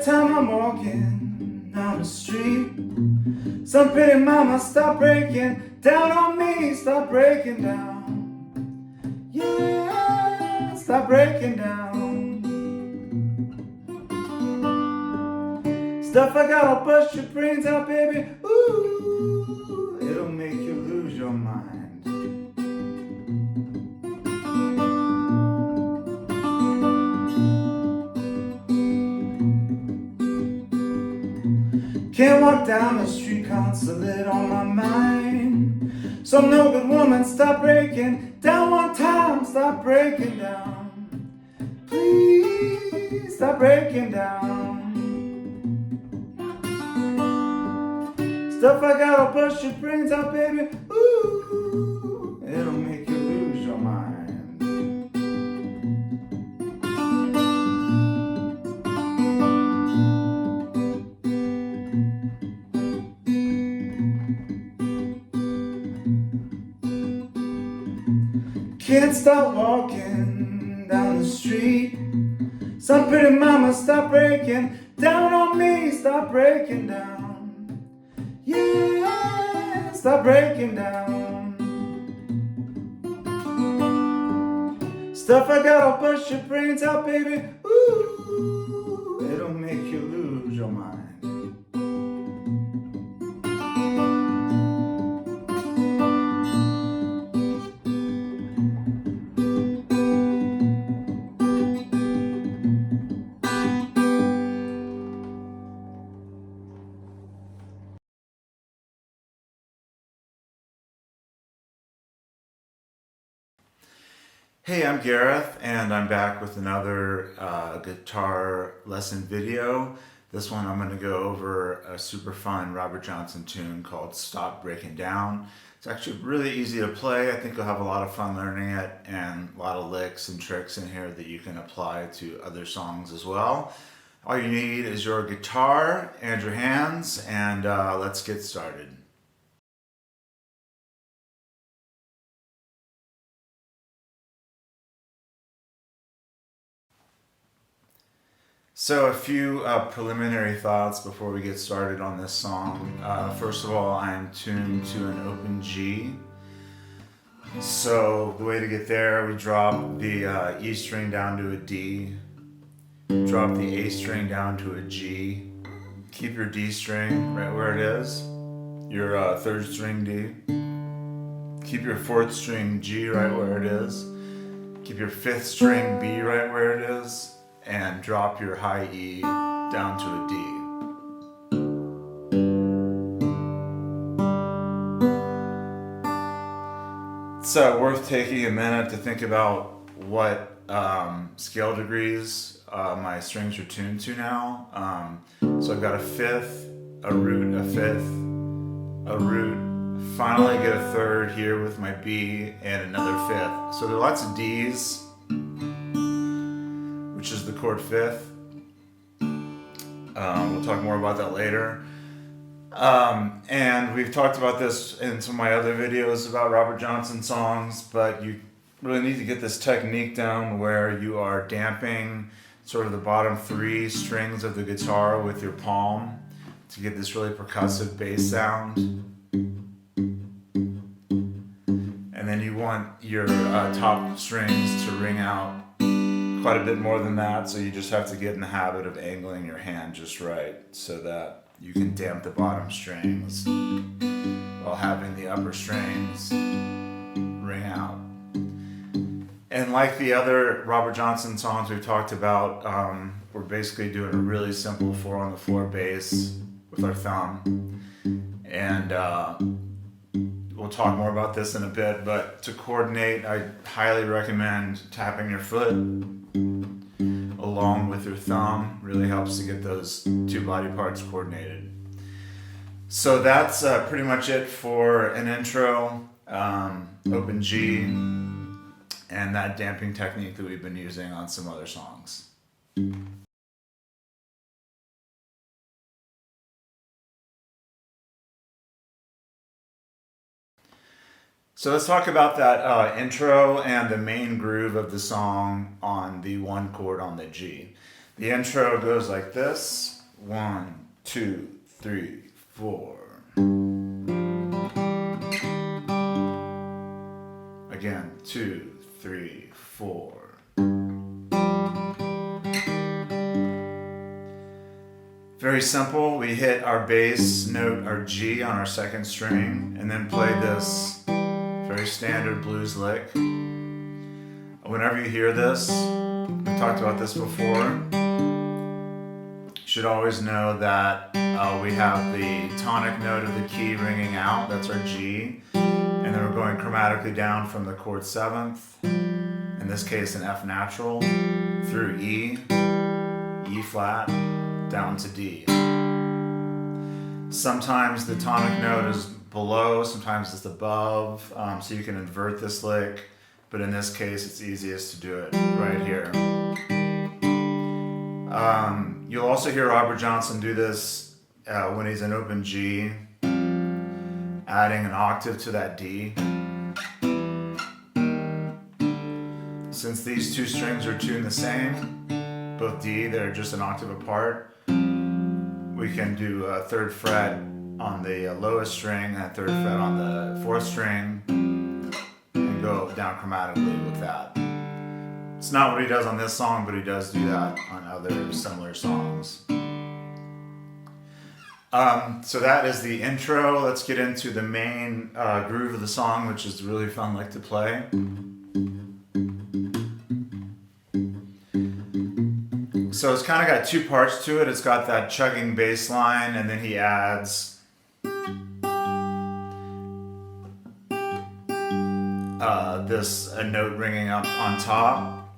time I'm walking down the street, some pretty mama stop breaking down on me, stop breaking down. Yeah, stop breaking down. Stuff I got, I'll bust your brains out, baby. Ooh, it'll make you lose your mind. Can't walk down the street, consulate on my mind. Some no good woman, stop breaking down one time, stop breaking down. Please stop breaking down. Stuff I got, I'll bust your brains out, baby. Ooh, it'll make you lose your mind. Can't stop walking down the street. Some pretty mama stop breaking down on me, stop breaking down. Yeah, stop breaking down. Stuff I got, I'll bust your brains out, baby. Ooh, it'll make you lose your mind. Hey, I'm Gareth, and I'm back with another guitar lesson video. This one I'm going to go over a super fun Robert Johnson tune called Stop Breaking Down. It's actually really easy to play. I think you'll have a lot of fun learning it, and a lot of licks and tricks in here that you can apply to other songs as well. All you need is your guitar and your hands, and let's get started. So a few preliminary thoughts before we get started on this song. First of all, I'm tuned to an open G. So the way to get there, we drop the E string down to a D, drop the A string down to a G, keep your D string right where it is, your third string D, keep your fourth string G right where it is, keep your fifth string B right where it is, and drop your high E down to a D. It's worth taking a minute to think about what scale degrees my strings are tuned to now. So I've got a fifth, a root, a fifth, a root, finally get a third here with my B, and another fifth. So there are lots of Ds, which is the chord fifth. We'll talk more about that later. And we've talked about this in some of my other videos about Robert Johnson songs, but you really need to get this technique down where you are damping sort of the bottom three strings of the guitar with your palm to get this really percussive bass sound. And then you want your top strings to ring out quite a bit more than that, so you just have to get in the habit of angling your hand just right so that you can damp the bottom strings while having the upper strings ring out. And like the other Robert Johnson songs we've talked about, we're basically doing a really simple 4-on-the-floor bass with our thumb. And we'll talk more about this in a bit, but to coordinate, I highly recommend tapping your foot along with your thumb. Really helps to get those two body parts coordinated. So that's pretty much it for an intro, open G, and that damping technique that we've been using on some other songs. So let's talk about that intro and the main groove of the song on the one chord on the G. The intro goes like this. 1, 2, 3, 4. Again, 2, 3, 4. Very simple. We hit our bass note, our G, on our second string, and then play this very standard blues lick. Whenever you hear this, we've talked about this before, you should always know that we have the tonic note of the key ringing out, that's our G, and then we're going chromatically down from the chord 7th, in this case an F natural, through E, E flat, down to D. Sometimes the tonic note is below, sometimes it's above, so you can invert this lick, but in this case it's easiest to do it right here. You'll also hear Robert Johnson do this when he's in open G, adding an octave to that D. Since these two strings are tuned the same, both D, they're just an octave apart, we can do a 3rd fret on the lowest string and a 3rd fret on the 4th string and go down chromatically with that. It's not what he does on this song, but he does do that on other similar songs. So that is the intro. Let's get into the main groove of the song, which is really fun lick to play. So it's kind of got two parts to it. It's got that chugging bass line, and then he adds a note ringing up on top,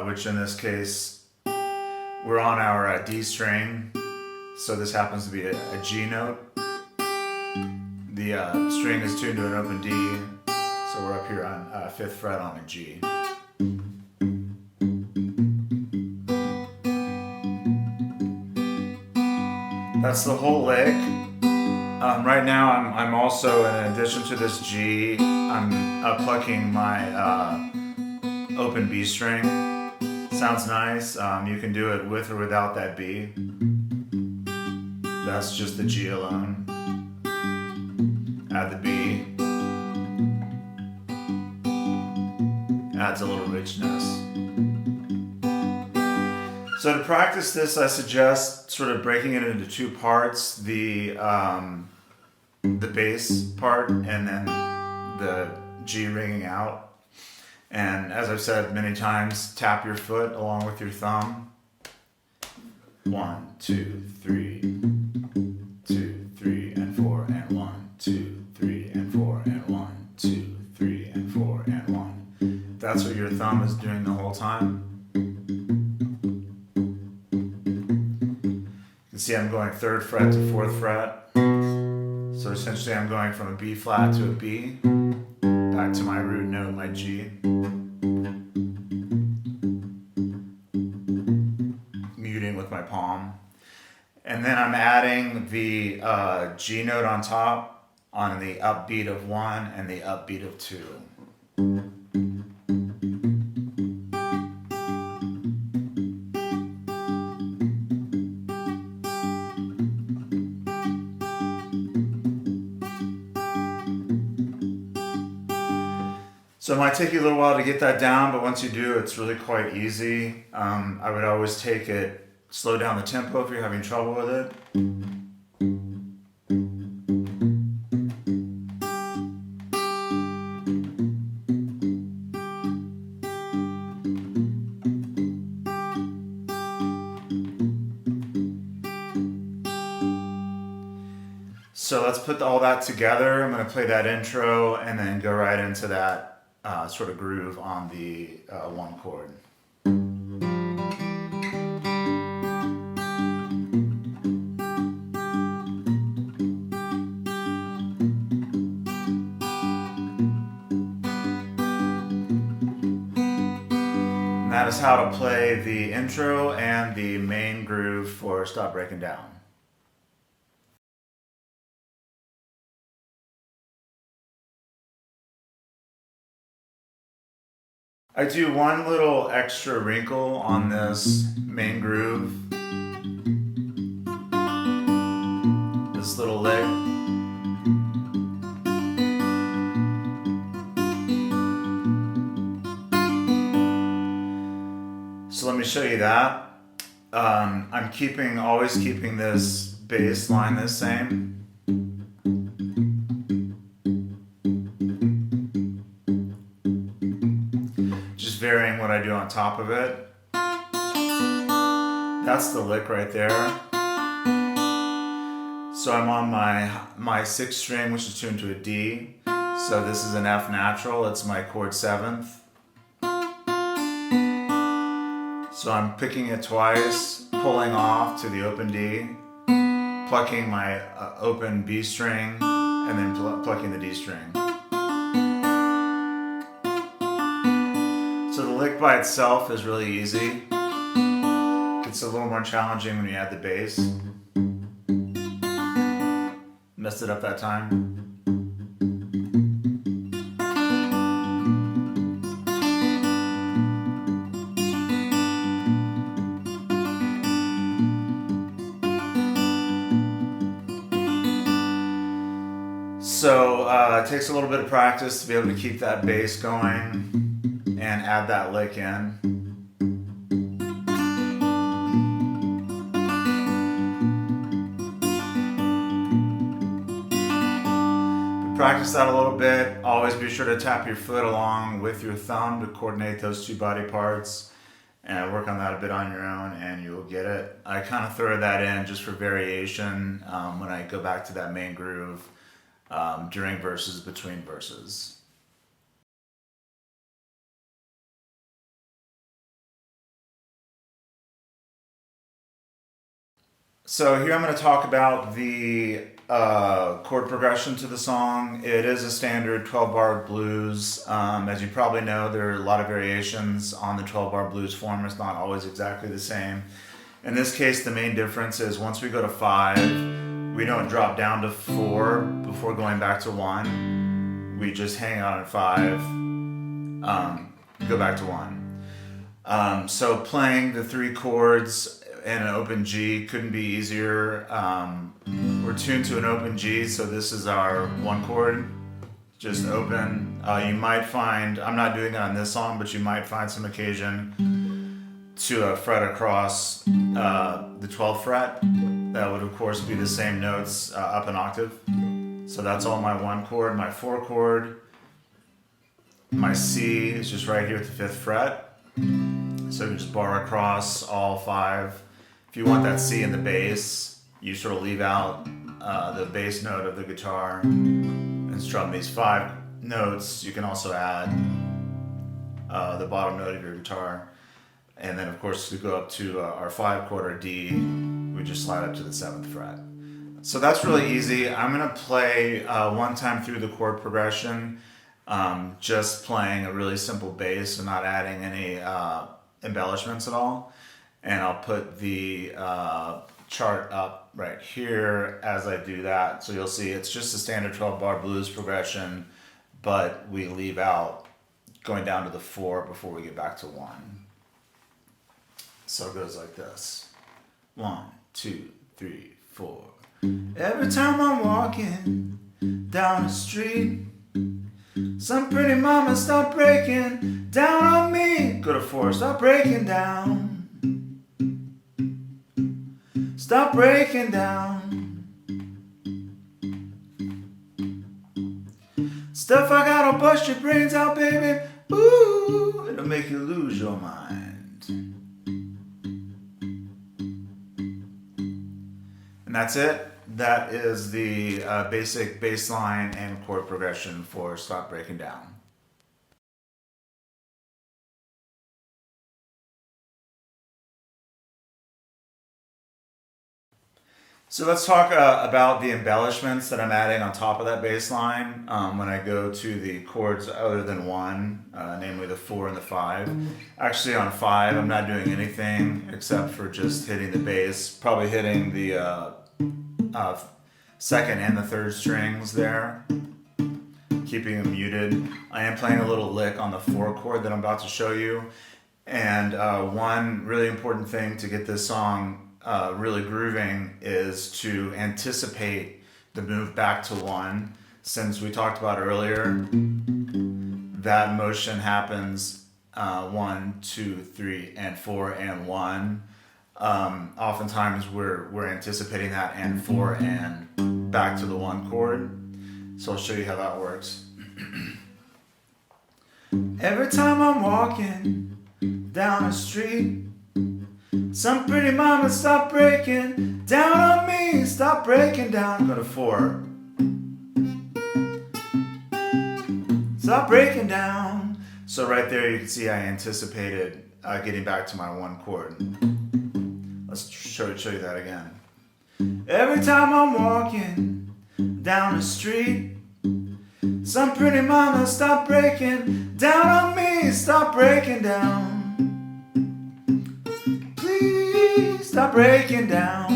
which in this case, we're on our D string, so this happens to be a G note. The string is tuned to an open D, so we're up here on 5th fret on a G. That's the whole lick. Right now I'm also, in addition to this G, I'm plucking my open B string. Sounds nice. You can do it with or without that B. That's just the G alone. Add the B. Adds a little richness. So to practice this, I suggest sort of breaking it into two parts, the bass part and then the G ringing out. And as I've said many times, tap your foot along with your thumb. 1, 2, 3, 2, 3, and 4, and 1, 2, 3, and 4, and 1, 2, 3, and 4, and 1. That's what your thumb is doing the whole time. You can see I'm going 3rd fret to 4th fret. So essentially I'm going from a B flat to a B, back to my root note, my G. Muting with my palm. And then I'm adding the G note on top on the upbeat of 1 and the upbeat of 2. So it might take you a little while to get that down, but once you do, it's really quite easy. I would always slow down the tempo if you're having trouble with it. So let's put all that together. I'm going to play that intro and then go right into that sort of groove on the 1 chord. And that is how to play the intro and the main groove for Stop Breaking Down. I do one little extra wrinkle on this main groove, this little lick. So let me show you that. I'm always keeping this bass line the same. Just varying what I do on top of it. That's the lick right there. So I'm on my 6th string, which is tuned to a D. So this is an F natural, it's my chord 7th. So I'm picking it twice, pulling off to the open D, plucking my open B string, and then plucking the D string. So the lick by itself is really easy. It's a little more challenging when you add the bass. Messed it up that time. So it takes a little bit of practice to be able to keep that bass going and add that lick in. Practice that a little bit. Always be sure to tap your foot along with your thumb to coordinate those two body parts, and work on that a bit on your own and you'll get it. I kind of throw that in just for variation when I go back to that main groove during verses, between verses. So here I'm going to talk about the chord progression to the song. It is a standard 12-bar blues. As you probably know, there are a lot of variations on the 12-bar blues form. It's not always exactly the same. In this case, the main difference is once we go to 5, we don't drop down to 4 before going back to 1. We just hang out at 5, go back to 1. So playing the 3 chords in an open G couldn't be easier. We're tuned to an open G, so this is our 1 chord, just open. You might find, I'm not doing it on this song, but you might find some occasion to fret across the 12th fret. That would of course be the same notes up an octave. So that's all my 1 chord. My 4 chord, my C is just right here at the 5th fret. So you just bar across all 5. If you want that C in the bass, you sort of leave out the bass note of the guitar and strum these 5 notes. You can also add the bottom note of your guitar. And then of course to go up to our 5 chord or D, we just slide up to the 7th fret. So that's really easy. I'm gonna play one time through the chord progression, just playing a really simple bass and not adding any embellishments at all. And I'll put the chart up right here as I do that. So you'll see it's just a standard 12-bar blues progression, but we leave out going down to the 4 before we get back to 1. So it goes like this. 1, 2, 3, 4. Every time I'm walking down the street, some pretty mama start breaking down on me. Go to 4, start breaking down. Stop breaking down. Stuff I gotta bust your brains out, baby. Ooh, it'll make you lose your mind. And that's it. That is the basic bass line and chord progression for Stop Breaking Down. So let's talk about the embellishments that I'm adding on top of that bass line when I go to the chords other than 1, namely the 4 and the 5. Actually on 5 I'm not doing anything except for just hitting the bass, probably hitting the 2nd and the 3rd strings there, keeping them muted. I am playing a little lick on the 4 chord that I'm about to show you. And one really important thing to get this song really grooving is to anticipate the move back to 1. Since we talked about earlier, that motion happens 1, 2, 3, and 4, and 1. Oftentimes we're anticipating that and 4 and back to the 1 chord. So I'll show you how that works. Every time I'm walking down the street, some pretty mama stop breaking down on me, stop breaking down. Go to 4. Stop breaking down. So right there you can see I anticipated getting back to my 1 chord. Let's show you that again. Every time I'm walking down the street, some pretty mama stop breaking down on me, stop breaking down. Please stop breaking down.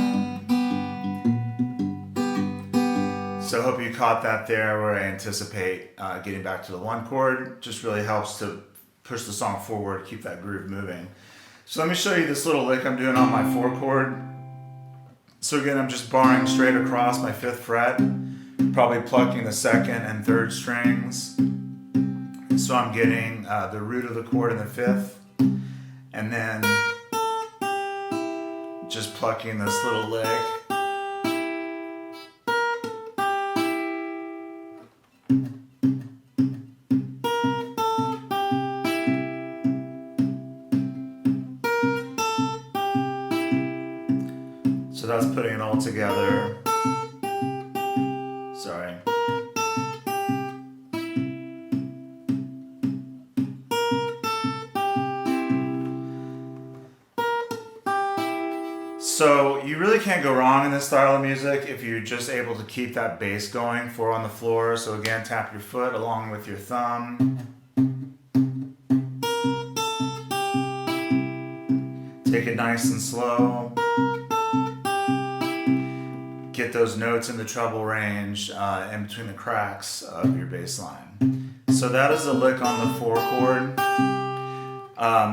So I hope you caught that there where I anticipate getting back to the 1 chord. Just really helps to push the song forward, keep that groove moving. So let me show you this little lick I'm doing on my 4 chord. So again, I'm just barring straight across my 5th fret, probably plucking the 2nd and 3rd strings. So I'm getting the root of the chord in the 5th, and then just plucking this little lick. So that's putting it all together. Sorry. So you really can't go wrong in this style of music if you're just able to keep that bass going, 4 on the floor. So again, tap your foot along with your thumb. Take it nice and slow. Get those notes in the treble range in between the cracks of your bass line. So that is a lick on the 4 chord.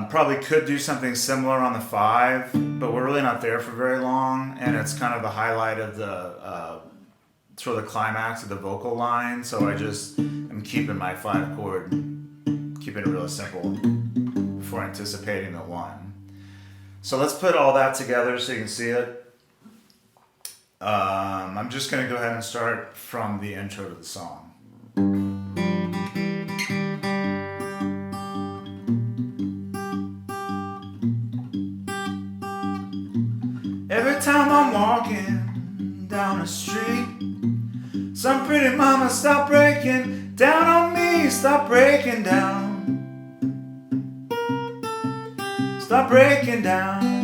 Probably could do something similar on the 5, but we're really not there for very long, and it's kind of the highlight of the sort of the climax of the vocal line. So I just am keeping my 5 chord, keeping it real simple before anticipating the 1. So let's put all that together so you can see it. I'm just going to go ahead and start from the intro to the song. Every time I'm walking down the street, some pretty mama stop breaking down on me, stop breaking down. Stop breaking down.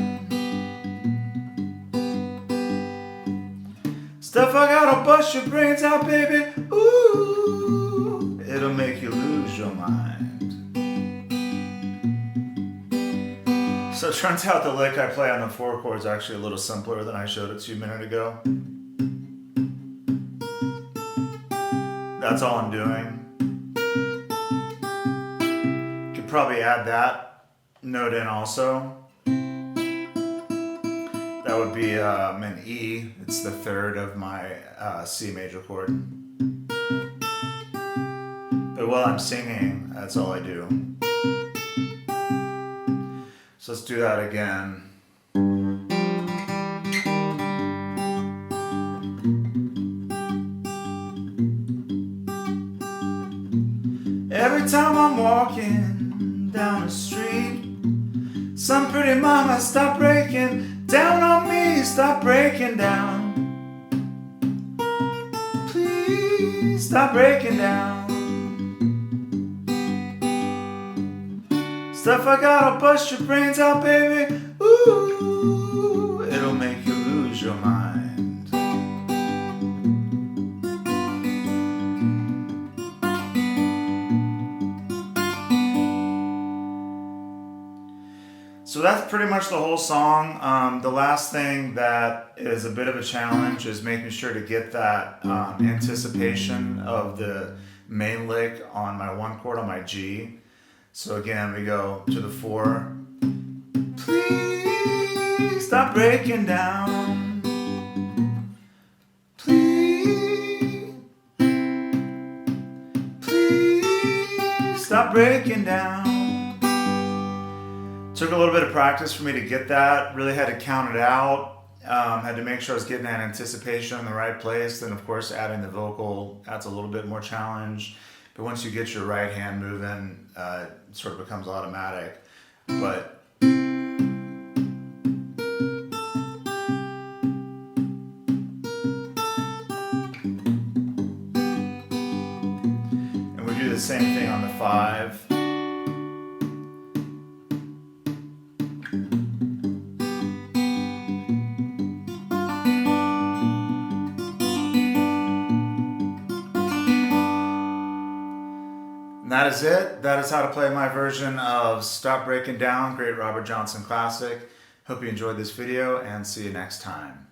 Stuff I gotta bust your brains out, baby. Ooh, it'll make you lose your mind. So it turns out the lick I play on the 4 chord is actually a little simpler than I showed it to you a minute ago. That's all I'm doing. Could probably add that note in also. That would be an E. It's the 3rd of my C major chord. But while I'm singing, that's all I do. So let's do that again. Every time I'm walking down the street, some pretty mama stop breaking down on me, stop breaking down. Please stop breaking down. Stuff I gotta bust your brains out, baby. Ooh, it'll make you lose your mind. So that's pretty much the whole song. The last thing that is a bit of a challenge is making sure to get that anticipation of the main lick on my 1 chord on my G. So again, we go to the 4. Please stop breaking down. Please stop breaking down. Took a little bit of practice for me to get that. Really had to count it out. Had to make sure I was getting that anticipation in the right place. Then of course adding the vocal adds a little bit more challenge. But once you get your right hand moving, it sort of becomes automatic. But and we do the same thing on the 5. And that is it. That is how to play my version of Stop Breaking Down, great Robert Johnson classic. Hope you enjoyed this video and see you next time.